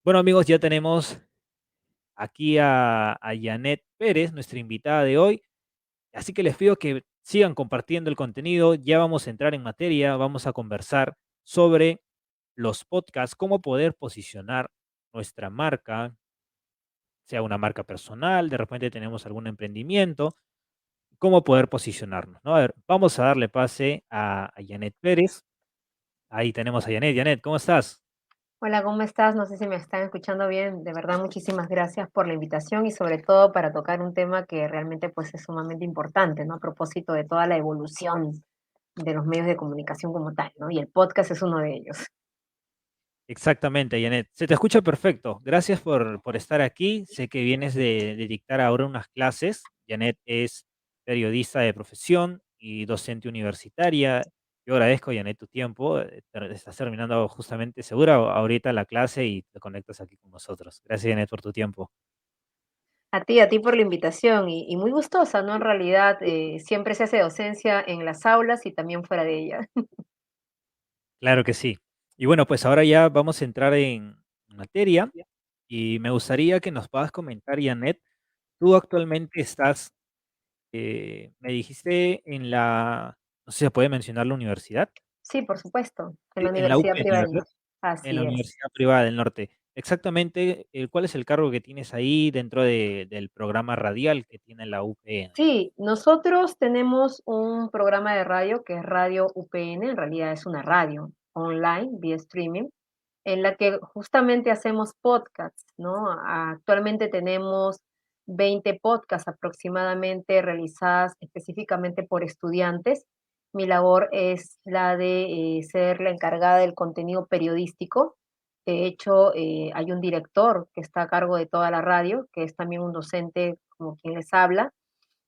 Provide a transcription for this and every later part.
Bueno, amigos, ya tenemos aquí a Janet Pérez, nuestra invitada de hoy. Así que les pido que sigan compartiendo el contenido. Ya vamos a entrar en materia. Vamos a conversar sobre los podcasts, cómo poder posicionar nuestra marca, sea una marca personal, de repente tenemos algún emprendimiento, cómo poder posicionarnos, ¿no? A ver, vamos a darle pase a Janet Pérez. Ahí tenemos a Janet. Janet, ¿cómo estás? Hola, ¿cómo estás? No sé si me están escuchando bien. De verdad, muchísimas gracias por la invitación y sobre todo para tocar un tema que realmente pues es sumamente importante, ¿no? A propósito de toda la evolución de los medios de comunicación como tal, ¿no? Y el podcast es uno de ellos. Exactamente, Janet. Se te escucha perfecto. Gracias por estar aquí. Sé que vienes de dictar ahora unas clases. Janet es periodista de profesión y docente universitaria. Yo agradezco, Janet, tu tiempo. Estás terminando justamente, segura, ahorita la clase y te conectas aquí con nosotros. Gracias, Janet, por tu tiempo. A ti por la invitación y muy gustosa, ¿no? En realidad, siempre se hace docencia en las aulas y también fuera de ellas. Claro que sí. Y bueno, pues ahora ya vamos a entrar en materia y me gustaría que nos puedas comentar, Janet, tú actualmente estás. Me dijiste en no sé si se puede mencionar la universidad, Sí, por supuesto, en la en la Universidad UPN, Privada del ¿verdad? Norte. En la Así es. Universidad Privada del Norte. Exactamente, ¿cuál es el cargo que tienes ahí dentro del programa radial que tiene la UPN? Sí, nosotros tenemos un programa de radio que es Radio UPN, en realidad es una radio online, vía streaming, en la que justamente hacemos podcasts, ¿no? Actualmente tenemos 20 podcasts aproximadamente realizadas específicamente por estudiantes. Mi labor es la de ser la encargada del contenido periodístico. De hecho, hay un director que está a cargo de toda la radio, que es también un docente como quien les habla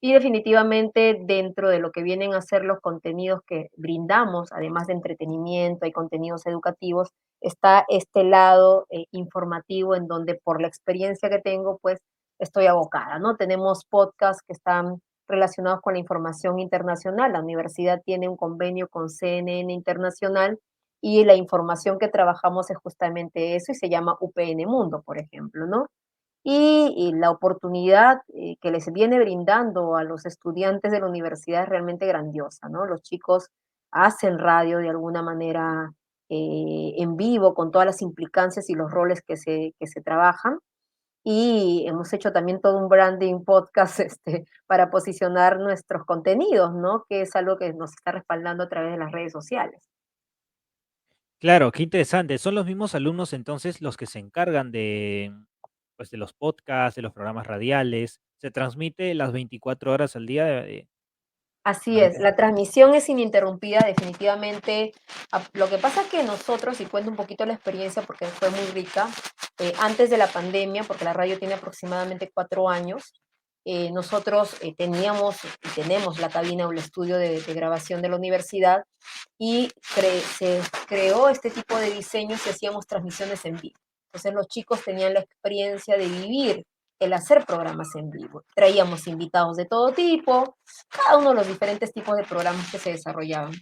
y definitivamente dentro de lo que vienen a ser los contenidos que brindamos, además de entretenimiento y contenidos educativos, está este lado informativo en donde por la experiencia que tengo, pues estoy abocada, ¿no? Tenemos podcasts que están relacionados con la información internacional. La universidad tiene un convenio con CNN Internacional y la información que trabajamos es justamente eso y se llama UPN Mundo, por ejemplo, ¿no? Y la oportunidad, que les viene brindando a los estudiantes de la universidad es realmente grandiosa, ¿no? Los chicos hacen radio de alguna manera, en vivo, con todas las implicancias y los roles que se trabajan, y hemos hecho también todo un branding podcast, para posicionar nuestros contenidos, ¿no? Que es algo que nos está respaldando a través de las redes sociales. Claro, qué interesante. Son los mismos alumnos entonces los que se encargan de, pues, de los podcasts, de los programas radiales. Se transmite las 24 horas al día. Así es, Durante- la transmisión es ininterrumpida definitivamente. Lo que pasa es que nosotros, y cuento un poquito la experiencia porque fue muy rica, antes de la pandemia, porque la radio tiene aproximadamente 4 años, nosotros teníamos y tenemos la cabina o el estudio de grabación de la universidad y se creó este tipo de diseños y hacíamos transmisiones en vivo. Entonces los chicos tenían la experiencia de vivir el hacer programas en vivo. Traíamos invitados de todo tipo, cada uno de los diferentes tipos de programas que se desarrollaban.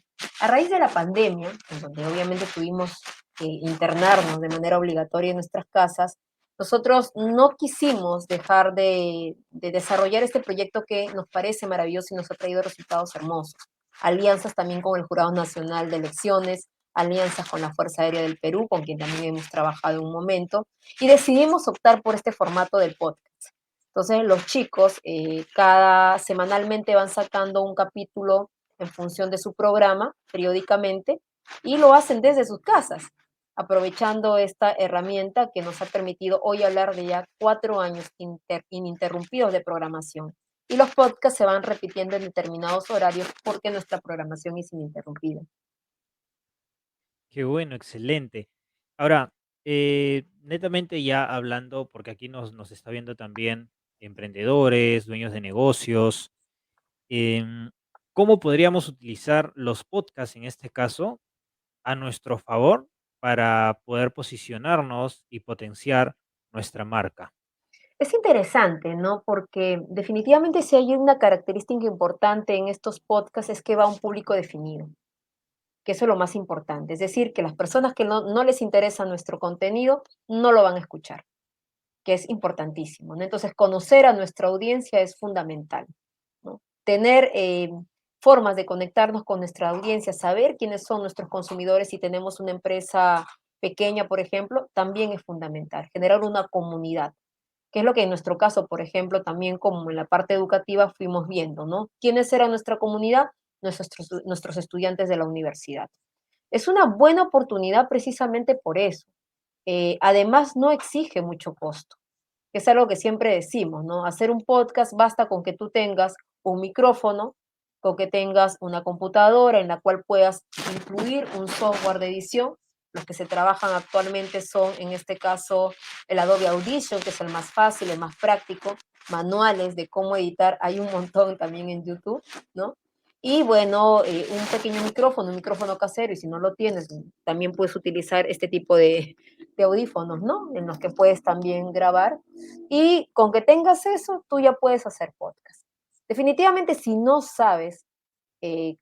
A raíz de la pandemia, en donde obviamente tuvimos que internarnos de manera obligatoria en nuestras casas, nosotros no quisimos dejar de desarrollar este proyecto que nos parece maravilloso y nos ha traído resultados hermosos. Alianzas también con el Jurado Nacional de Elecciones, alianzas con la Fuerza Aérea del Perú, con quien también hemos trabajado en un momento, y decidimos optar por este formato del podcast. Entonces los chicos cada semanalmente van sacando un capítulo en función de su programa periódicamente y lo hacen desde sus casas, aprovechando esta herramienta que nos ha permitido hoy hablar de ya 4 años ininterrumpidos de programación. Y los podcasts se van repitiendo en determinados horarios porque nuestra programación es ininterrumpida. Qué bueno, excelente. Ahora, netamente ya hablando, porque aquí nos está viendo también emprendedores, dueños de negocios, em, ¿cómo podríamos utilizar los podcasts en este caso a nuestro favor para poder posicionarnos y potenciar nuestra marca? Es interesante, ¿no? Porque definitivamente si hay una característica importante en estos podcasts es que va a un público definido. que eso es lo más importante. Es decir, que las personas que no les interesa nuestro contenido no lo van a escuchar, que es importantísimo, ¿no? Entonces, conocer a nuestra audiencia es fundamental, ¿no? Tener formas de conectarnos con nuestra audiencia, saber quiénes son nuestros consumidores si tenemos una empresa pequeña, por ejemplo, también es fundamental. Generar una comunidad, que es lo que en nuestro caso, por ejemplo, también como en la parte educativa fuimos viendo, ¿no? ¿Quiénes eran nuestra comunidad? Nuestros estudiantes de la universidad. Es una buena oportunidad precisamente por eso. Además, no exige mucho costo, que es algo que siempre decimos, ¿no? Hacer un podcast basta con que tú tengas un micrófono, con que tengas una computadora en la cual puedas incluir un software de edición. Los que se trabajan actualmente son, en este caso, el Adobe Audition, que es el más fácil, el más práctico, manuales de cómo editar, hay un montón también en YouTube, ¿no? Y bueno, un pequeño micrófono, un micrófono casero, y si no lo tienes, también puedes utilizar este tipo de audífonos, ¿no? En los que puedes también grabar. Y con que tengas eso, tú ya puedes hacer podcast. Definitivamente, si no sabes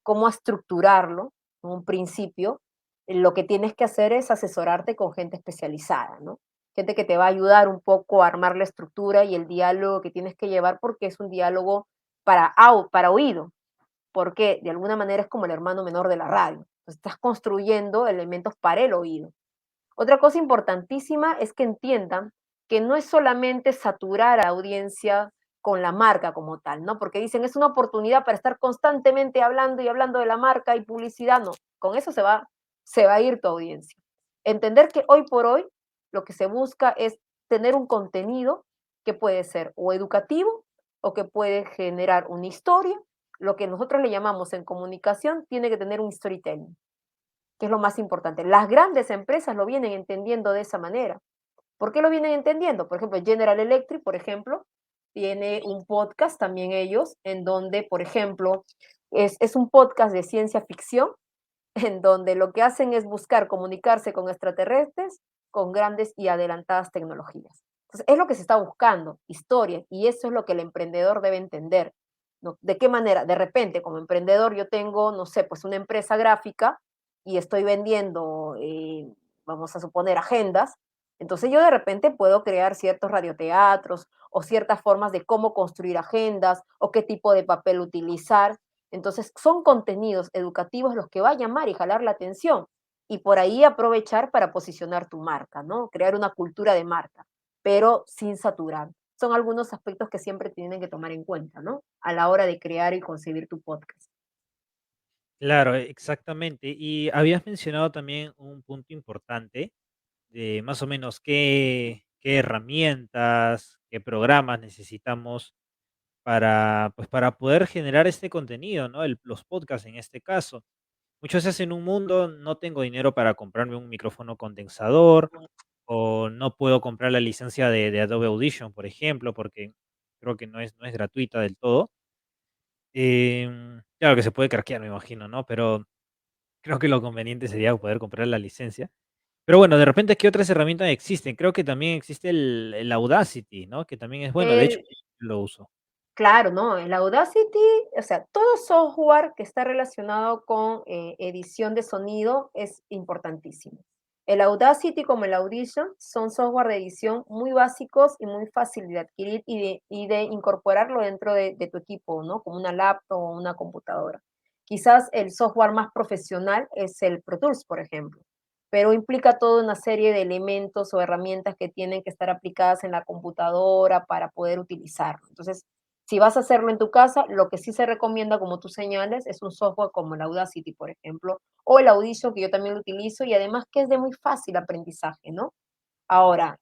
cómo estructurarlo en un principio, lo que tienes que hacer es asesorarte con gente especializada, ¿no? Gente que te va a ayudar un poco a armar la estructura y el diálogo que tienes que llevar porque es un diálogo para oído, porque de alguna manera es como el hermano menor de la radio. Entonces, estás construyendo elementos para el oído. Otra cosa importantísima es que entiendan que no es solamente saturar a la audiencia con la marca como tal, ¿no? Porque dicen, es una oportunidad para estar constantemente hablando y hablando de la marca y publicidad. No, con eso se va a ir tu audiencia. Entender que hoy por hoy lo que se busca es tener un contenido que puede ser o educativo o que puede generar una historia. Lo que nosotros le llamamos en comunicación tiene que tener un storytelling, que es lo más importante. Las grandes empresas lo vienen entendiendo de esa manera. ¿Por qué lo vienen entendiendo? Por ejemplo, General Electric, por ejemplo, tiene un podcast también ellos, en donde, por ejemplo, es un podcast de ciencia ficción, en donde lo que hacen es buscar comunicarse con extraterrestres con grandes y adelantadas tecnologías. Entonces, es lo que se está buscando, historia, y eso es lo que el emprendedor debe entender, ¿no? ¿De qué manera? De repente, como emprendedor, yo tengo, no sé, pues una empresa gráfica y estoy vendiendo, vamos a suponer, agendas. Entonces yo de repente puedo crear ciertos radioteatros o ciertas formas de cómo construir agendas o qué tipo de papel utilizar. Entonces son contenidos educativos los que va a llamar y jalar la atención y por ahí aprovechar para posicionar tu marca, ¿no? Crear una cultura de marca, pero sin saturar. Son algunos aspectos que siempre tienen que tomar en cuenta, ¿no? A la hora de crear y concebir tu podcast. Claro, exactamente. Y habías mencionado también un punto importante de más o menos qué herramientas, qué programas necesitamos para, pues, para poder generar este contenido, ¿no? Los podcasts en este caso. Muchas veces en un mundo no tengo dinero para comprarme un micrófono condensador o no puedo comprar la licencia de Adobe Audition, por ejemplo, porque creo que no es gratuita del todo. Claro que se puede craquear, me imagino, ¿no? Pero creo que lo conveniente sería poder comprar la licencia. Pero bueno, de repente, ¿qué otras herramientas existen? Creo que también existe el Audacity, ¿no? Que también es bueno, de hecho, El, lo uso. Claro, ¿no? El Audacity, o sea, todo software que está relacionado con edición de sonido es importantísimo. El Audacity como el Audition son software de edición muy básicos y muy fácil de adquirir y de incorporarlo dentro de tu equipo, ¿no? Como una laptop o una computadora. Quizás el software más profesional es el Pro Tools, por ejemplo, pero implica toda una serie de elementos o herramientas que tienen que estar aplicadas en la computadora para poder utilizarlo. Entonces, si vas a hacerlo en tu casa, lo que sí se recomienda, como tú señales, es un software como el Audacity, por ejemplo, o el Audition, que yo también lo utilizo, y además que es de muy fácil aprendizaje, ¿no? Ahora,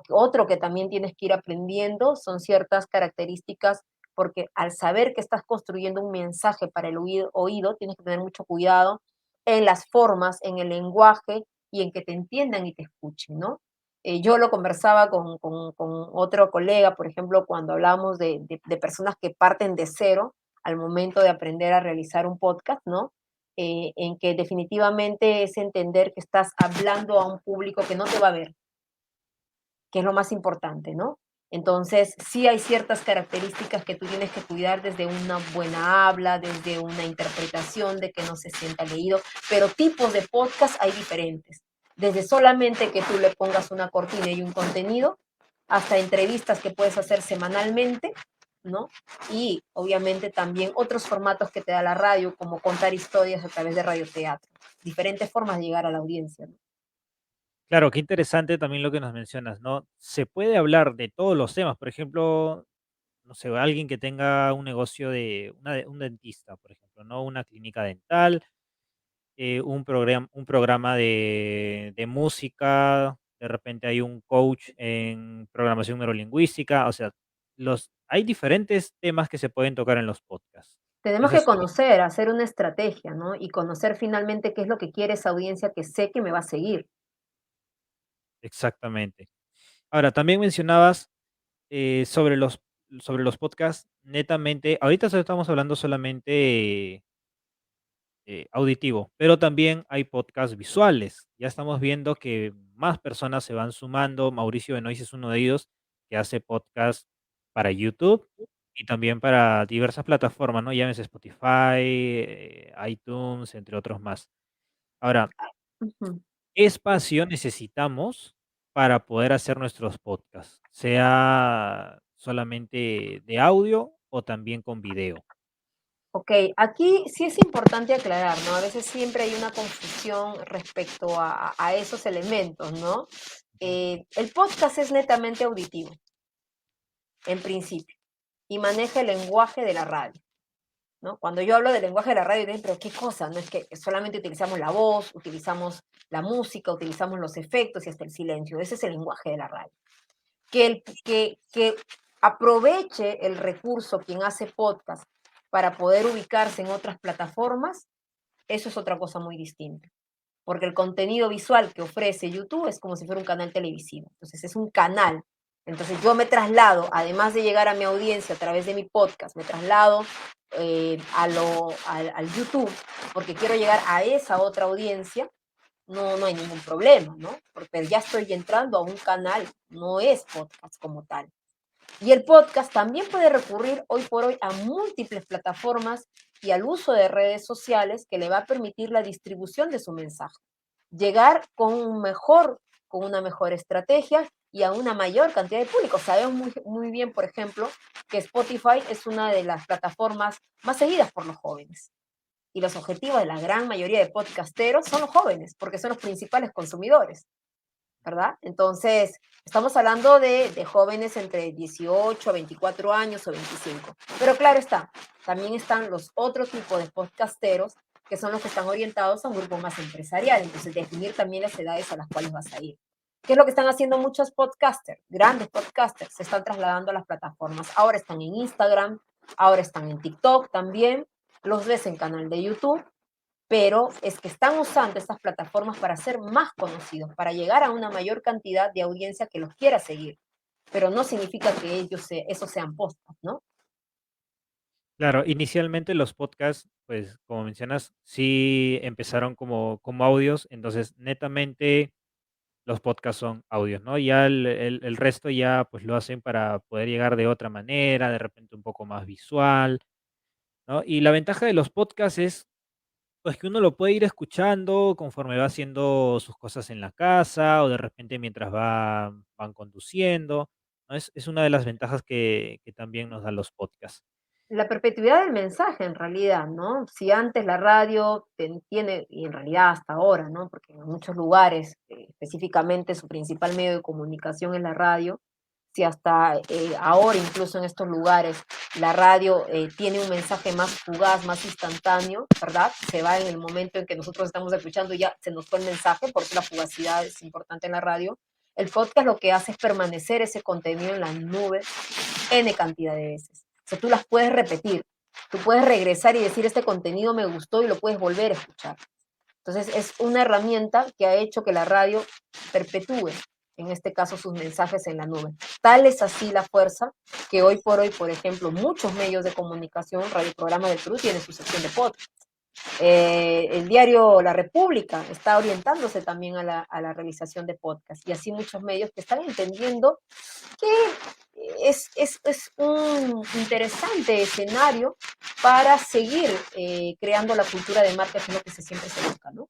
otro que también tienes que ir aprendiendo son ciertas características, porque al saber que estás construyendo un mensaje para el oído, tienes que tener mucho cuidado en las formas, en el lenguaje y en que te entiendan y te escuchen, ¿no? Yo lo conversaba con otro colega, por ejemplo, cuando hablamos de personas que parten de cero al momento de aprender a realizar un podcast, ¿no? En que definitivamente es entender que estás hablando a un público que no te va a ver, que es lo más importante, ¿no? Entonces, sí hay ciertas características que tú tienes que cuidar desde una buena habla, desde una interpretación, de que no se sienta leído, pero tipos de podcast hay diferentes. Desde solamente que tú le pongas una cortina y un contenido, hasta entrevistas que puedes hacer semanalmente, ¿no? Y obviamente también otros formatos que te da la radio, como contar historias a través de radioteatro. Diferentes formas de llegar a la audiencia, ¿no? Claro, qué interesante también lo que nos mencionas, ¿no? Se puede hablar de todos los temas, por ejemplo, no sé, alguien que tenga un negocio un dentista, por ejemplo, ¿no? Una clínica dental, un programa de música, de repente hay un coach en programación neurolingüística, o sea, hay diferentes temas que se pueden tocar en los podcasts. Tenemos Eso que es súper conocer, hacer una estrategia, ¿no? Y conocer finalmente qué es lo que quiere esa audiencia que sé que me va a seguir. exactamente. Ahora, también mencionabas sobre los podcasts, netamente, ahorita solo estamos hablando solamente auditivo, pero también hay podcasts visuales. Ya estamos viendo que más personas se van sumando. Mauricio Benoist es uno de ellos que hace podcast para YouTube y también para diversas plataformas, ¿no? Llámese Spotify, iTunes, entre otros más. Ahora, Ujú. ¿qué espacio necesitamos para poder hacer nuestros podcasts? ¿Sea solamente de audio o también con video? Ok, aquí sí es importante aclarar, ¿no? A veces siempre hay una confusión respecto a esos elementos, ¿no? Ujú. El podcast es netamente auditivo, en principio, y maneja el lenguaje de la radio, ¿no? Cuando yo hablo del lenguaje de la radio, dicen, pero ¿qué cosa? No es que solamente utilizamos la voz, utilizamos la música, utilizamos los efectos y hasta el silencio. Ese es el lenguaje de la radio. Que aproveche el recurso quien hace podcast para poder ubicarse en otras plataformas, eso es otra cosa muy distinta. Porque el contenido visual que ofrece YouTube es como si fuera un canal televisivo. Entonces es un canal. Entonces yo me traslado, además de llegar a mi audiencia a través de mi podcast, me traslado al YouTube porque quiero llegar a esa otra audiencia. No, no hay ningún problema, ¿no? Porque ya estoy entrando a un canal, no es podcast como tal. Y el podcast también puede recurrir hoy por hoy a múltiples plataformas y al uso de redes sociales que le va a permitir la distribución de su mensaje. Llegar con una mejor estrategia y a una mayor cantidad de público. Sabemos muy bien, por ejemplo, que Spotify es una de las plataformas más seguidas por los jóvenes. Y los objetivos de la gran mayoría de podcasteros son los jóvenes, porque son los principales consumidores. ¿Verdad? Entonces, estamos hablando de jóvenes entre 18 a 24 años o 25. Pero claro está, también están los otros tipos de podcasteros que son los que están orientados a un grupo más empresarial. Entonces, definir también las edades a las cuales vas a ir. ¿Qué es lo que están haciendo muchos podcasters? Grandes podcasters se están trasladando a las plataformas. Ahora están en Instagram, ahora están en TikTok también, los ves en canal de YouTube, pero es que están usando estas plataformas para ser más conocidos, para llegar a una mayor cantidad de audiencia que los quiera seguir, pero no significa que esos sean postas, ¿no? Claro, inicialmente los podcasts, pues como mencionas, sí empezaron como audios, entonces netamente los podcasts son audios, ¿no? Ya el resto ya pues lo hacen para poder llegar de otra manera, de repente un poco más visual, ¿no? Y la ventaja de los podcasts es pues que uno lo puede ir escuchando conforme va haciendo sus cosas en la casa o de repente mientras van conduciendo, ¿no? Es una de las ventajas que también nos dan los podcasts. La perpetuidad del mensaje en realidad, ¿no? Si antes la radio tiene, y en realidad hasta ahora, ¿no? Porque en muchos lugares, específicamente su principal medio de comunicación es la radio, si hasta ahora incluso en estos lugares la radio tiene un mensaje más fugaz, más instantáneo, ¿verdad? Se va en el momento en que nosotros estamos escuchando y ya se nos fue el mensaje, porque la fugacidad es importante en la radio. El podcast lo que hace es permanecer ese contenido en la nube N cantidad de veces. O sea, tú las puedes repetir, tú puedes regresar y decir, este contenido me gustó y lo puedes volver a escuchar. Entonces, es una herramienta que ha hecho que la radio perpetúe, en este caso, sus mensajes en la nube. Tal es así la fuerza que hoy por hoy, por ejemplo, muchos medios de comunicación, Radio Programa del Perú tiene su sección de podcast. El diario La República está orientándose también a la realización de podcast y así muchos medios que están entendiendo que es un interesante escenario para seguir creando la cultura de marca, que es lo que siempre se busca, ¿no?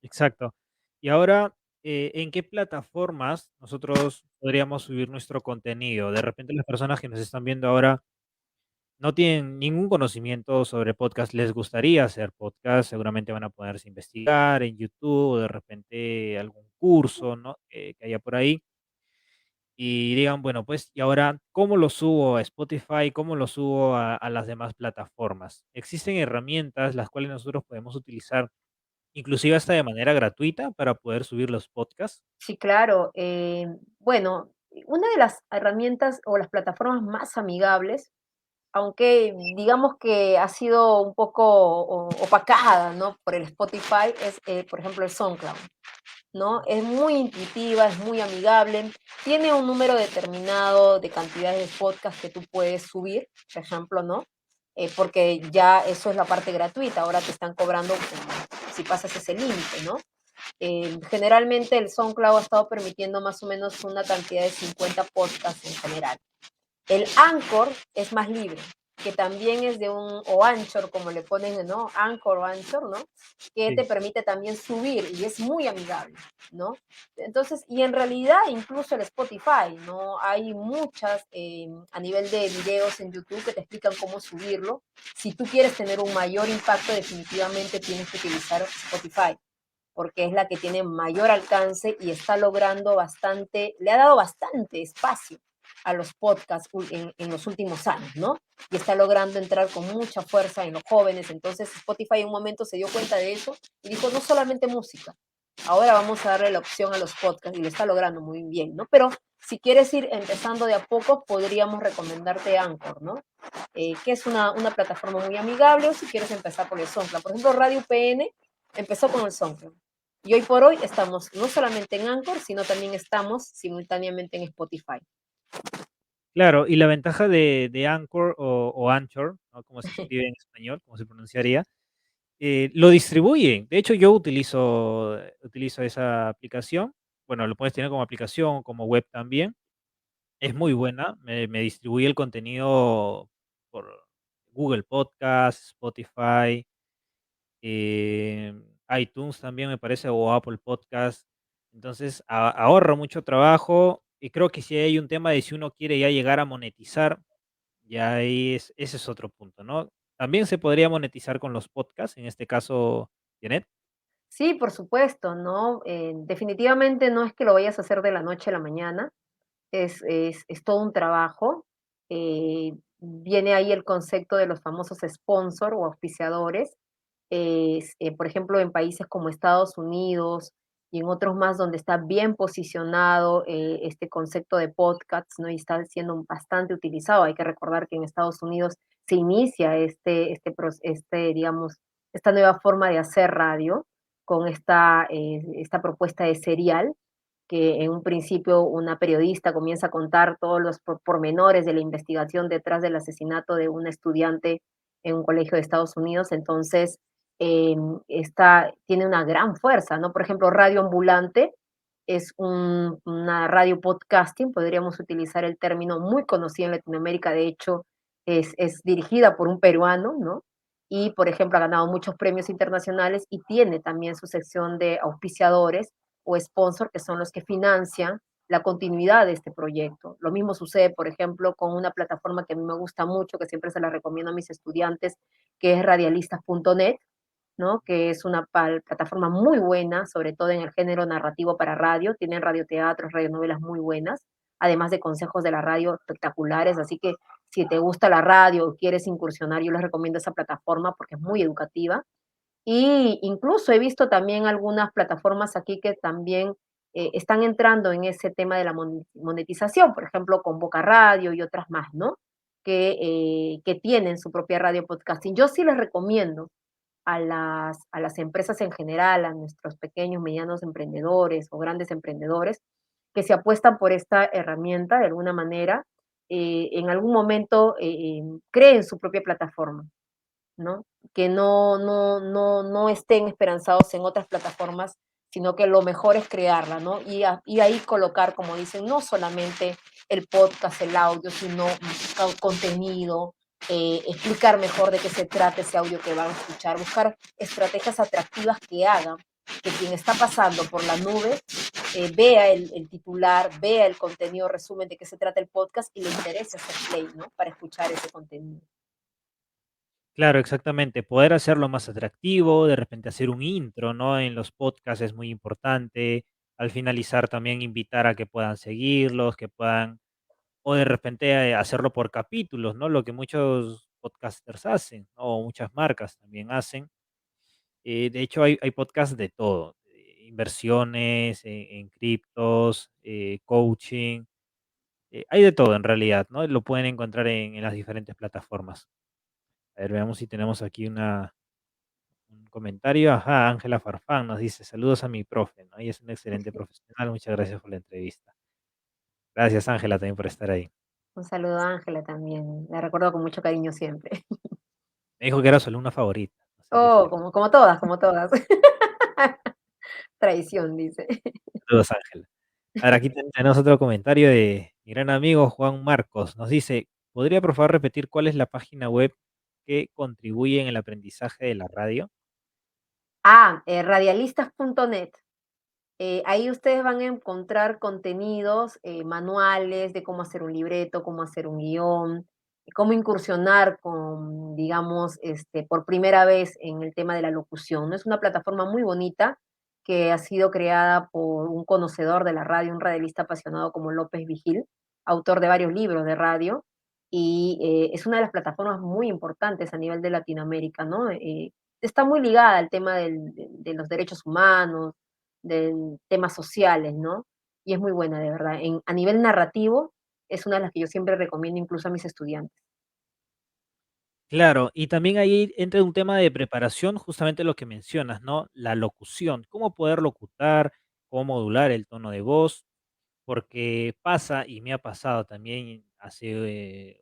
Exacto. Y ahora, ¿en qué plataformas nosotros podríamos subir nuestro contenido? De repente las personas que nos están viendo ahora no tienen ningún conocimiento sobre podcast, les gustaría hacer podcast, seguramente van a ponerse a investigar en YouTube o de repente algún curso, ¿no? Que haya por ahí y digan, bueno, pues, ¿y ahora cómo lo subo a Spotify? ¿Cómo lo subo a las demás plataformas? Existen herramientas las cuales nosotros podemos utilizar, inclusive hasta de manera gratuita, para poder subir los podcasts. Sí, claro. Bueno, una de las herramientas o las plataformas más amigables, aunque digamos que ha sido un poco opacada, ¿no? Por el Spotify, es, por ejemplo, el SoundCloud. ¿No? Es muy intuitiva, es muy amigable, tiene un número determinado de cantidades de podcasts que tú puedes subir, por ejemplo, ¿no? Porque ya eso es la parte gratuita, ahora te están cobrando si pasas ese límite, ¿no? Generalmente el SoundCloud ha estado permitiendo más o menos una cantidad de 50 podcasts en general. El Anchor es más libre, que también es de un, o Anchor, como le ponen, ¿no? Anchor o Anchor, ¿no? Que te Sí. permite también subir y es muy amigable, ¿no? Entonces, y en realidad incluso el Spotify, ¿no? Hay muchas a nivel de videos en YouTube que te explican cómo subirlo. Si tú quieres tener un mayor impacto, definitivamente tienes que utilizar Spotify porque es la que tiene mayor alcance y está logrando bastante, le ha dado bastante espacio a los podcasts en los últimos años, ¿no? Y está logrando entrar con mucha fuerza en los jóvenes. Entonces Spotify en un momento se dio cuenta de eso y dijo, no solamente música, ahora vamos a darle la opción a los podcasts y lo está logrando muy bien, ¿no? Pero si quieres ir empezando de a poco, podríamos recomendarte Anchor, ¿no? Que es una plataforma muy amigable o si quieres empezar por el SoundCloud. Por ejemplo, Radio PN empezó con el SoundCloud. Y hoy por hoy estamos no solamente en Anchor, sino también estamos simultáneamente en Spotify. Claro, y la ventaja de Anchor o Anchor, ¿no? Como se escribe en español, como se pronunciaría, lo distribuyen. De hecho, yo utilizo esa aplicación. Bueno, lo puedes tener como aplicación, como web también. Es muy buena, me distribuye el contenido por Google Podcast, Spotify, iTunes también me parece, o Apple Podcast. Entonces, ahorra mucho trabajo y creo que si hay un tema de si uno quiere ya llegar a monetizar, ya ahí ese es otro punto, ¿no? También se podría monetizar con los podcasts, en este caso, Janet. Sí, por supuesto, ¿no? Definitivamente no es que lo vayas a hacer de la noche a la mañana, es todo un trabajo. Viene ahí el concepto de los famosos sponsor o auspiciadores. Por ejemplo, en países como Estados Unidos y en otros más donde está bien posicionado este concepto de podcasts, ¿no? Y está siendo bastante utilizado. Hay que recordar que en Estados Unidos se inicia digamos, esta nueva forma de hacer radio con esta propuesta de serial que en un principio una periodista comienza a contar todos los pormenores de la investigación detrás del asesinato de una estudiante en un colegio de Estados Unidos, entonces tiene una gran fuerza, ¿no? Por ejemplo, Radio Ambulante es una radio podcasting, podríamos utilizar el término muy conocido en Latinoamérica, de hecho es dirigida por un peruano, ¿no? Y, por ejemplo, ha ganado muchos premios internacionales y tiene también su sección de auspiciadores o sponsor, que son los que financian la continuidad de este proyecto. Lo mismo sucede, por ejemplo, con una plataforma que a mí me gusta mucho, que siempre se la recomiendo a mis estudiantes, que es radialistas.net, ¿no? Que es una plataforma muy buena, sobre todo en el género narrativo para radio. Tienen radioteatros, radionovelas muy buenas, además de consejos de la radio espectaculares. Así que si te gusta la radio o quieres incursionar, yo les recomiendo esa plataforma porque es muy educativa. Y incluso he visto también algunas plataformas aquí que también están entrando en ese tema de la monetización, por ejemplo, con Boca Radio y otras más, ¿no? Que tienen su propia radio podcasting. Yo sí les recomiendo a las empresas en general, a nuestros pequeños, medianos emprendedores o grandes emprendedores, que se apuestan por esta herramienta de alguna manera, en algún momento creen su propia plataforma, ¿no? Que no estén esperanzados en otras plataformas, sino que lo mejor es crearla, ¿no? Y ahí colocar, como dicen, no solamente el podcast, el audio, sino contenido, explicar mejor de qué se trata ese audio que van a escuchar, buscar estrategias atractivas que hagan que quien está pasando por la nube vea el titular, vea el contenido, resumen de qué se trata el podcast y le interese hacer play, ¿no? Para escuchar ese contenido. Claro, exactamente. Poder hacerlo más atractivo, de repente hacer un intro, ¿no? En los podcasts es muy importante. Al finalizar también invitar a que puedan seguirlos, que puedan, o de repente hacerlo por capítulos, ¿no? Lo que muchos podcasters hacen, ¿no? O muchas marcas también hacen. De hecho, hay podcasts de todo, inversiones en criptos, coaching, hay de todo en realidad, ¿no? Lo pueden encontrar en las diferentes plataformas. A ver, veamos si tenemos aquí un comentario. Ajá, Ángela Farfán nos dice, saludos a mi profe, ¿no? Ella es una excelente profesional, muchas gracias por la entrevista. Gracias, Ángela, también por estar ahí. Un saludo a Ángela también, la recuerdo con mucho cariño siempre. Me dijo que era su alumna favorita, no sé qué Oh, será. como todas, como todas. Traición, dice. Saludos, Ángela. Ahora aquí tenemos otro comentario de mi gran amigo Juan Marcos. Nos dice, ¿podría por favor repetir cuál es la página web que contribuye en el aprendizaje de la radio? Radialistas.net. Ahí ustedes van a encontrar contenidos, manuales de cómo hacer un libreto, cómo hacer un guión, cómo incursionar con, digamos, por primera vez en el tema de la locución, ¿no? Es una plataforma muy bonita que ha sido creada por un conocedor de la radio, un radialista apasionado como López Vigil, autor de varios libros de radio, y es una de las plataformas muy importantes a nivel de Latinoamérica, ¿no? Está muy ligada al tema de los derechos humanos, de temas sociales, ¿no? Y es muy buena, de verdad. A nivel narrativo, es una de las que yo siempre recomiendo incluso a mis estudiantes. Claro, y también ahí entra un tema de preparación, justamente lo que mencionas, ¿no? La locución, cómo poder locutar, cómo modular el tono de voz, porque pasa, y me ha pasado también hace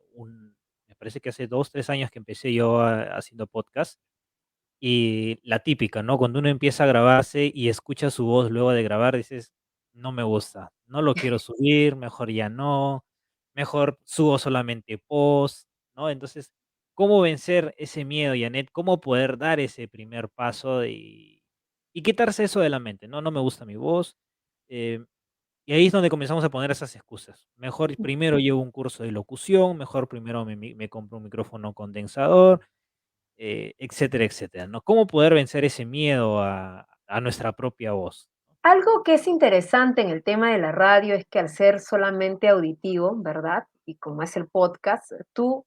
me parece que hace 2, 3 años que empecé yo haciendo podcast. Y la típica, ¿no? Cuando uno empieza a grabarse y escucha su voz luego de grabar, dices, no me gusta, no lo quiero subir, mejor ya no, mejor subo solamente post, ¿no? Entonces, ¿cómo vencer ese miedo, Janet? ¿Cómo poder dar ese primer paso y quitarse eso de la mente? No, no me gusta mi voz. eh, y ahí es donde comenzamos a poner esas excusas. Mejor primero llevo un curso de locución, mejor primero me compro un micrófono condensador, etcétera, etcétera, ¿no? ¿Cómo poder vencer ese miedo a nuestra propia voz? Algo que es interesante en el tema de la radio es que al ser solamente auditivo, ¿verdad? Y como es el podcast, tú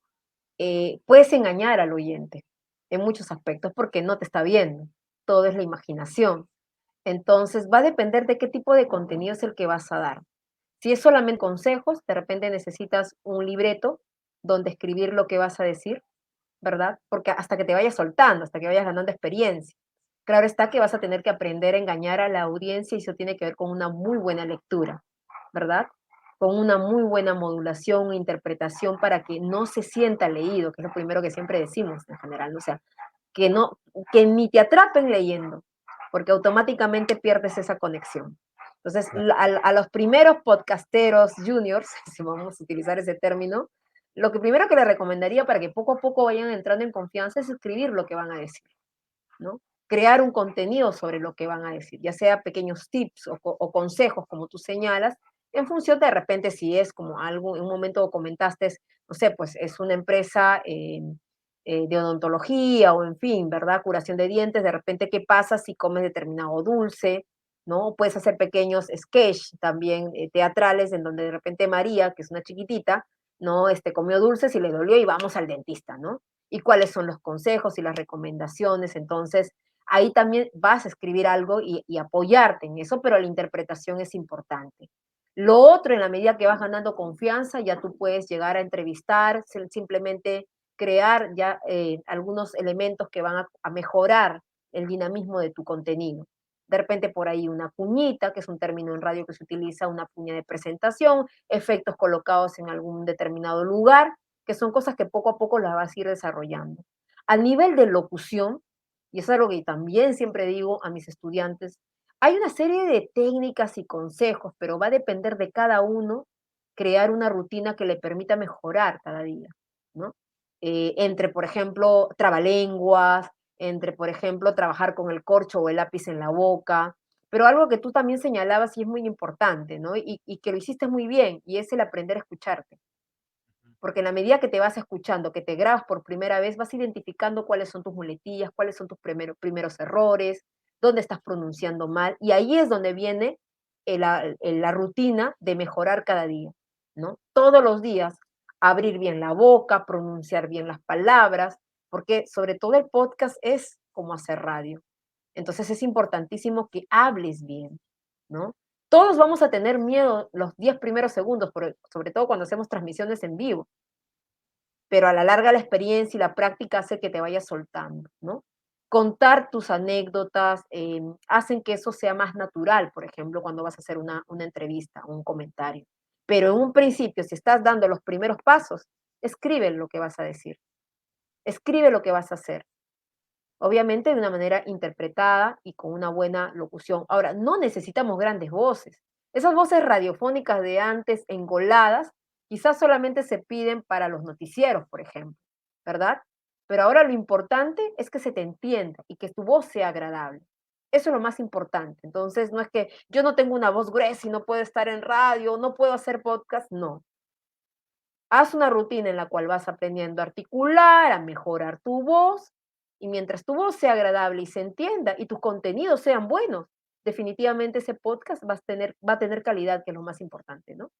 puedes engañar al oyente en muchos aspectos porque no te está viendo. Todo es la imaginación. Entonces, va a depender de qué tipo de contenido es el que vas a dar. Si es solamente consejos, de repente necesitas un libreto donde escribir lo que vas a decir, ¿verdad? Porque hasta que te vayas soltando, hasta que vayas ganando experiencia. Claro está que vas a tener que aprender a engañar a la audiencia y eso tiene que ver con una muy buena lectura, ¿verdad? Con una muy buena modulación, interpretación para que no se sienta leído, que es lo primero que siempre decimos en general, ¿no? O sea, que no, que ni te atrapen leyendo, porque automáticamente pierdes esa conexión. Entonces, Claro. a los primeros podcasteros juniors, si vamos a utilizar ese término, lo que primero que les recomendaría para que poco a poco vayan entrando en confianza es escribir lo que van a decir, ¿no? Crear un contenido sobre lo que van a decir, ya sea pequeños tips o consejos, como tú señalas, en función de repente si es como algo, en un momento comentaste, no sé, pues es una empresa de odontología o en fin, ¿verdad? Curación de dientes, de repente, ¿qué pasa si comes determinado dulce? ¿No? Puedes hacer pequeños sketch también teatrales en donde de repente María, que es una chiquitita, ¿no? Comió dulces y le dolió y vamos al dentista, ¿no? Y cuáles son los consejos y las recomendaciones. Entonces, ahí también vas a escribir algo y apoyarte en eso, pero la interpretación es importante. Lo otro, en la medida que vas ganando confianza, ya tú puedes llegar a entrevistar, simplemente crear ya algunos elementos que van a mejorar el dinamismo de tu contenido. De repente por ahí una cuñita, que es un término en radio que se utiliza, una cuña de presentación, efectos colocados en algún determinado lugar, que son cosas que poco a poco las vas a ir desarrollando. A nivel de locución, y eso es algo que también siempre digo a mis estudiantes, Hay una serie de técnicas y consejos, pero va a depender de cada uno crear una rutina que le permita mejorar cada día, ¿no? Entre, por ejemplo, trabalenguas, entre, por ejemplo, trabajar con el corcho o el lápiz en la boca, pero algo que tú también señalabas y es muy importante, ¿no? Y que lo hiciste muy bien, y es el aprender a escucharte. Porque en la medida que te vas escuchando, que te grabas por primera vez, vas identificando cuáles son tus muletillas, cuáles son tus primeros errores, dónde estás pronunciando mal, y ahí es donde viene la rutina de mejorar cada día, ¿no? Todos los días, abrir bien la boca, pronunciar bien las palabras, porque sobre todo el podcast es como hacer radio. Entonces es importantísimo que hables bien, ¿no? Todos vamos a tener miedo los 10 primeros segundos, sobre todo cuando hacemos transmisiones en vivo, pero a la larga la experiencia y la práctica hace que te vayas soltando, ¿no? Contar tus anécdotas hacen que eso sea más natural, por ejemplo, cuando vas a hacer una entrevista, un comentario. Pero en un principio, si estás dando los primeros pasos, escribe lo que vas a decir, escribe lo que vas a hacer. Obviamente de una manera interpretada y con una buena locución. Ahora, no necesitamos grandes voces. Esas voces radiofónicas de antes, engoladas, quizás solamente se piden para los noticieros, por ejemplo, ¿verdad? Pero ahora lo importante es que se te entienda y que tu voz sea agradable. Eso es lo más importante. Entonces, no es que yo no tengo una voz gruesa y no puedo estar en radio, no puedo hacer podcast, no. Haz una rutina en la cual vas aprendiendo a articular, a mejorar tu voz, y mientras tu voz sea agradable y se entienda y tus contenidos sean buenos, definitivamente ese podcast va a tener calidad, que es lo más importante, ¿no?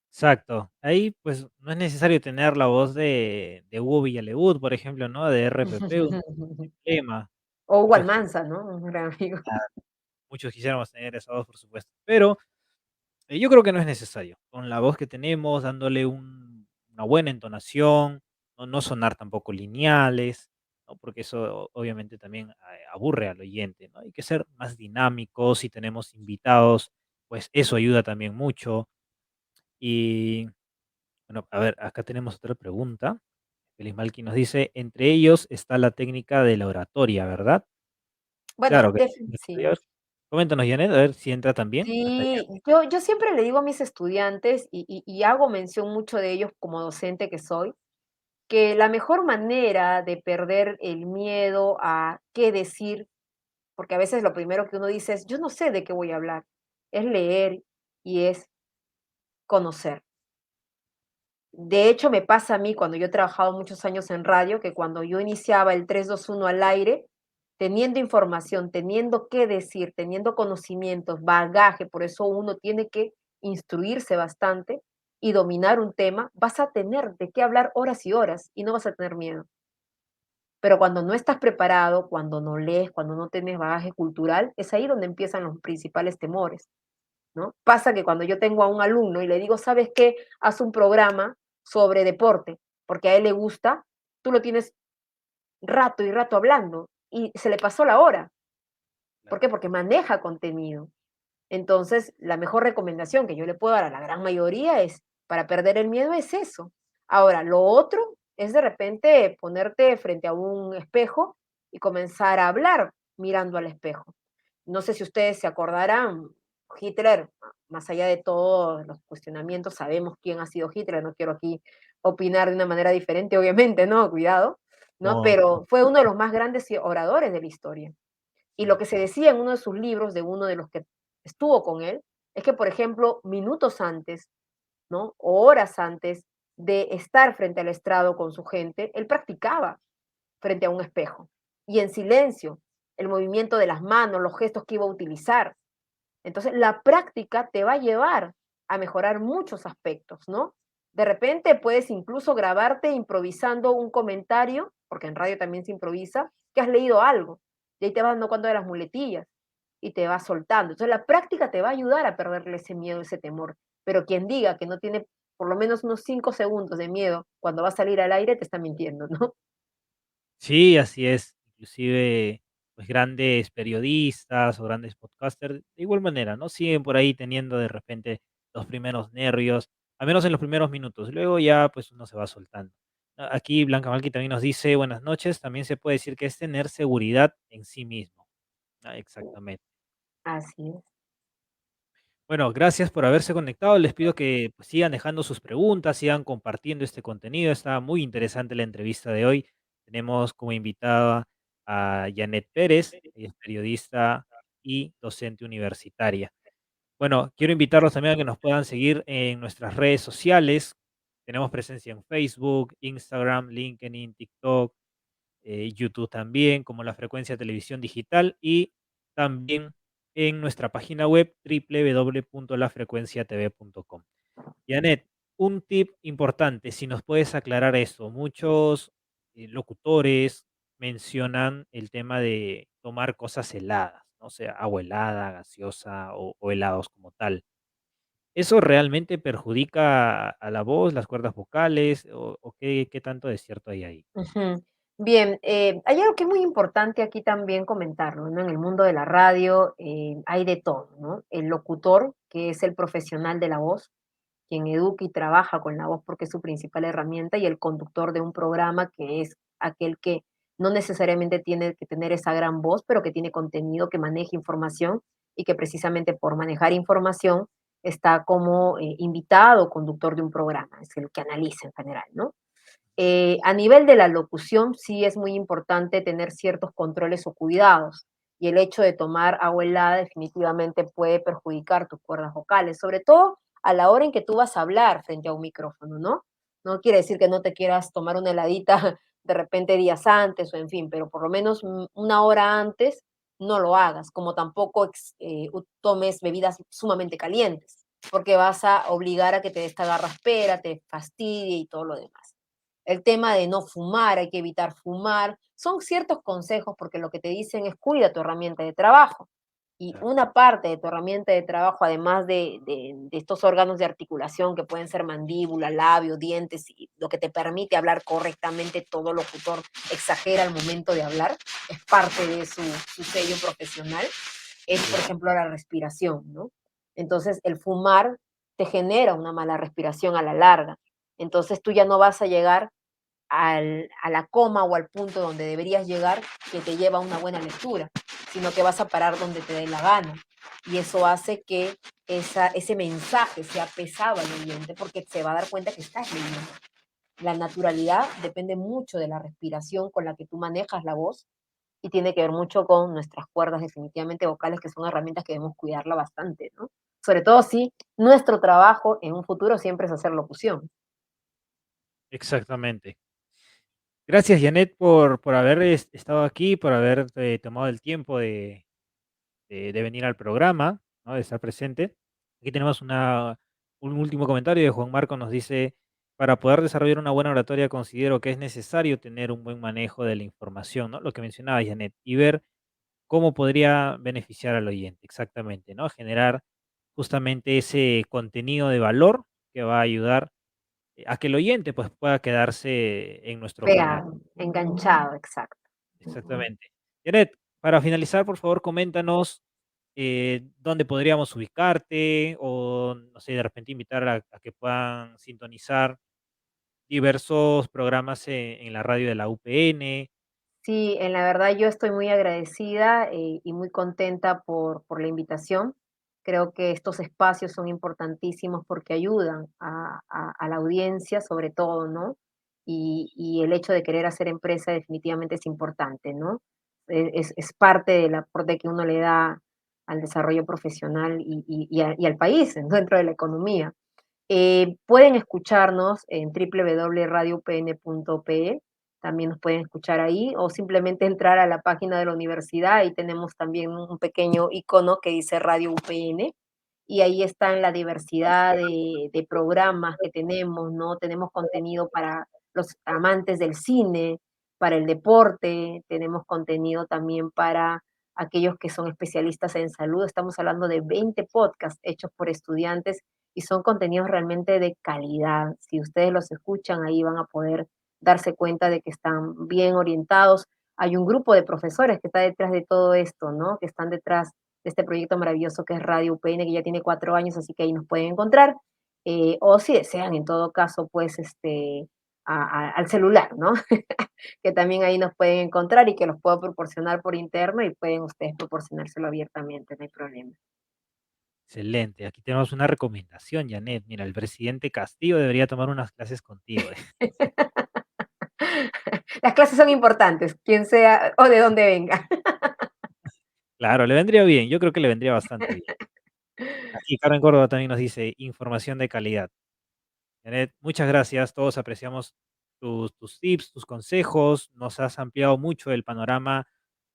Exacto. Ahí, pues, no es necesario tener la voz de Hugo Villalebut, por ejemplo, ¿no? De RPP, un tema. O Hugo Muchos, Almanza, ¿no? Un gran amigo. muchos quisiéramos tener esa voz, por supuesto. Pero yo creo que no es necesario. Con la voz que tenemos, dándole una buena entonación, no sonar tampoco lineales, ¿no? Porque eso obviamente también aburre al oyente, ¿no? Hay que ser más dinámicos. Si tenemos invitados, pues eso ayuda también mucho. Y bueno, a ver, acá tenemos otra pregunta. Feliz Malki nos dice, entre ellos está la técnica de la oratoria, ¿verdad? Bueno, Claro que sí. A sí. ver, coméntanos, Janet, a ver si entra también hasta allá. Sí, yo siempre le digo a mis estudiantes, y hago mención mucho de ellos como docente que soy, que la mejor manera de perder el miedo a qué decir, porque a veces lo primero que uno dice es, yo no sé de qué voy a hablar, es leer y es conocer. De hecho, me pasa a mí cuando yo he trabajado muchos años en radio, que cuando yo iniciaba el 3, 2, 1 al aire, teniendo información, teniendo qué decir, teniendo conocimientos, bagaje, por eso uno tiene que instruirse bastante y dominar un tema, vas a tener de qué hablar horas y horas y no vas a tener miedo. Pero cuando no estás preparado, cuando no lees, cuando no tienes bagaje cultural, es ahí donde empiezan los principales temores, ¿no? Pasa que cuando yo tengo a un alumno y le digo, ¿sabes qué? Haz un programa sobre deporte, porque a él le gusta, tú lo tienes rato y rato hablando y se le pasó la hora. ¿Por Claro. qué? Porque maneja contenido. Entonces, la mejor recomendación que yo le puedo dar a la gran mayoría es, para perder el miedo es eso. Ahora, lo otro es de repente ponerte frente a un espejo y comenzar a hablar mirando al espejo. No sé si ustedes se acordarán, Hitler, más allá de todos los cuestionamientos, sabemos quién ha sido Hitler, no quiero aquí opinar de una manera diferente, obviamente, no, cuidado, ¿no? No, Pero fue uno de los más grandes oradores de la historia. Y lo sí, que se decía en uno de sus libros, de uno de los que estuvo con él, es que, por ejemplo, minutos antes, ¿no? O horas antes de estar frente al estrado con su gente, él practicaba frente a un espejo y en silencio, el movimiento de las manos, los gestos que iba a utilizar. Entonces, la práctica te va a llevar a mejorar muchos aspectos, ¿no? De repente puedes incluso grabarte improvisando un comentario, porque en radio también se improvisa, que has leído algo, y ahí te vas dando cuenta de las muletillas y te vas soltando. Entonces, la práctica te va a ayudar a perderle ese miedo, ese temor. Pero quien diga que no tiene por lo menos unos 5 segundos de miedo cuando va a salir al aire, te está mintiendo, ¿no? sí, así es. Inclusive, pues grandes periodistas o grandes podcasters, de igual manera, ¿no? Siguen por ahí teniendo de repente los primeros nervios, al menos en los primeros minutos. Luego ya, pues uno se va soltando. Aquí Blanca Malqui también nos dice, buenas noches, también se puede decir que es tener seguridad en sí mismo. Exactamente. Así es. Bueno, gracias por haberse conectado. Les pido que pues, sigan dejando sus preguntas, sigan compartiendo este contenido. Está muy interesante la entrevista de hoy. Tenemos como invitada a Janet Pérez, ella es periodista y docente universitaria. Bueno, quiero invitarlos también a que nos puedan seguir en nuestras redes sociales. Tenemos presencia en Facebook, Instagram, LinkedIn, TikTok, YouTube también, como la frecuencia televisión digital y también en nuestra página web www.lafrecuenciatv.com. Janet, un tip importante, si nos puedes aclarar eso. Muchos locutores mencionan el tema de tomar cosas heladas, ¿no? O sea, agua helada, gaseosa o helados como tal. ¿Eso realmente perjudica a la voz, las cuerdas vocales o qué tanto de cierto hay ahí? Ujú. Bien, hay algo que es muy importante aquí también comentarlo, ¿no? En el mundo de la radio hay de todo, ¿no? El locutor, que es el profesional de la voz, quien educa y trabaja con la voz porque es su principal herramienta, y el conductor de un programa, que es aquel que no necesariamente tiene que tener esa gran voz, pero que tiene contenido, que maneja información y que precisamente por manejar información está como invitado o conductor de un programa, es el que analiza en general, ¿no? A nivel de la locución, sí es muy importante tener ciertos controles o cuidados. Y el hecho de tomar agua helada definitivamente puede perjudicar tus cuerdas vocales, sobre todo a la hora en que tú vas a hablar frente a un micrófono, ¿no? No quiere decir que no te quieras tomar una heladita de repente días antes o en fin, pero por lo menos una hora antes no lo hagas, como tampoco tomes bebidas sumamente calientes, porque vas a obligar a que te dé esta garraspera, te fastidie y todo lo demás. El tema de no fumar, hay que evitar fumar, son ciertos consejos porque lo que te dicen es cuida tu herramienta de trabajo. Y Claro. una parte de tu herramienta de trabajo, además de estos órganos de articulación que pueden ser mandíbula, labio, dientes, y lo que te permite hablar correctamente, todo locutor exagera al momento de hablar, es parte de su sello profesional, es, por Claro. ejemplo, la respiración, ¿no? Entonces, el fumar te genera una mala respiración a la larga. Entonces, tú ya no vas a llegar a la coma o al punto donde deberías llegar que te lleva a una buena lectura, sino que vas a parar donde te dé la gana. Y eso hace que ese mensaje sea pesado al oyente porque se va a dar cuenta que estás leyendo. La naturalidad depende mucho de la respiración con la que tú manejas la voz y tiene que ver mucho con nuestras cuerdas definitivamente vocales, que son herramientas que debemos cuidarla bastante, ¿no? Sobre todo si nuestro trabajo en un futuro siempre es hacer locución. Exactamente. Gracias, Janet, por haber estado aquí, por haber tomado el tiempo de venir al programa, ¿no? De estar presente. Aquí tenemos un último comentario de Juan Marco, nos dice, para poder desarrollar una buena oratoria considero que es necesario tener un buen manejo de la información, ¿no? Lo que mencionaba Janet, y ver cómo podría beneficiar al oyente, exactamente, ¿no? Generar justamente ese contenido de valor que va a ayudar a que el oyente pues, pueda quedarse en nuestro canal. Pegado, enganchado, exacto. Ujú. Exactamente. Janet, para finalizar, por favor, coméntanos dónde podríamos ubicarte o, no sé, de repente invitar a que puedan sintonizar diversos programas en la radio de la UPN. Sí, en la verdad yo estoy muy agradecida y muy contenta por la invitación. Creo que estos espacios son importantísimos porque ayudan a la audiencia, sobre todo, ¿no? Y el hecho de querer hacer empresa definitivamente es importante, ¿no? Es parte del aporte que uno le da al desarrollo profesional y al país dentro de la economía. Pueden escucharnos en www.radioupn.pe, también nos pueden escuchar ahí, o simplemente entrar a la página de la universidad, y tenemos también un pequeño icono que dice Radio UPN, y ahí están la diversidad de programas que tenemos, ¿no? Tenemos contenido para los amantes del cine, para el deporte, tenemos contenido también para aquellos que son especialistas en salud. Estamos hablando de 20 podcasts hechos por estudiantes y son contenidos realmente de calidad. Si ustedes los escuchan, ahí van a poder darse cuenta de que están bien orientados. Hay un grupo de profesores que está detrás de todo esto, ¿no? Que están detrás de este proyecto maravilloso que es Radio UPN, que ya tiene 4 años, así que ahí nos pueden encontrar. O si desean, en todo caso, pues, al celular, ¿no? Que también ahí nos pueden encontrar y que los puedo proporcionar por interno y pueden ustedes proporcionárselo abiertamente, no hay problema. Excelente. Aquí tenemos una recomendación, Janet. Mira, el presidente Castillo debería tomar unas clases contigo. Las clases son importantes, quien sea o de dónde venga. Claro, le vendría bien. Yo creo que le vendría bastante bien. Aquí Karen Córdoba también nos dice información de calidad. Janet, muchas gracias. Todos apreciamos tus tips, tus consejos. Nos has ampliado mucho el panorama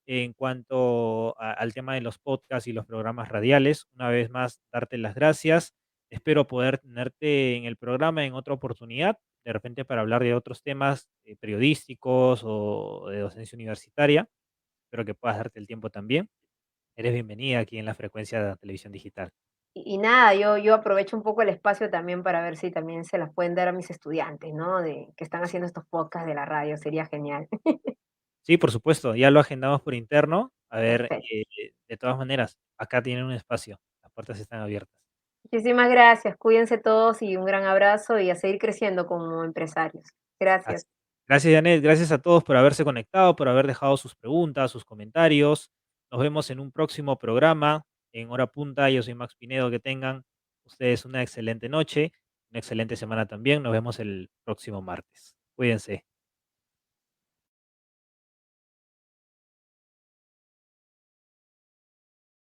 en cuanto al tema de los podcasts y los programas radiales. Una vez más, darte las gracias. Espero poder tenerte en el programa en otra oportunidad, de repente para hablar de otros temas periodísticos o de docencia universitaria. Espero que puedas darte el tiempo también. Eres bienvenida aquí en la frecuencia de la televisión digital. Y nada, yo aprovecho un poco el espacio también para ver si también se las pueden dar a mis estudiantes, ¿no? De que están haciendo estos podcasts de la radio, sería genial. Sí, por supuesto, ya lo agendamos por interno. A ver, Perfecto. de todas maneras, acá tienen un espacio, las puertas están abiertas. Muchísimas gracias, cuídense todos y un gran abrazo y a seguir creciendo como empresarios. Gracias. Así. Gracias, Janet, gracias a todos por haberse conectado, por haber dejado sus preguntas, sus comentarios. Nos vemos en un próximo programa, en hora punta. Yo soy Max Pinedo, que tengan ustedes una excelente noche, una excelente semana también. Nos vemos el próximo martes. Cuídense.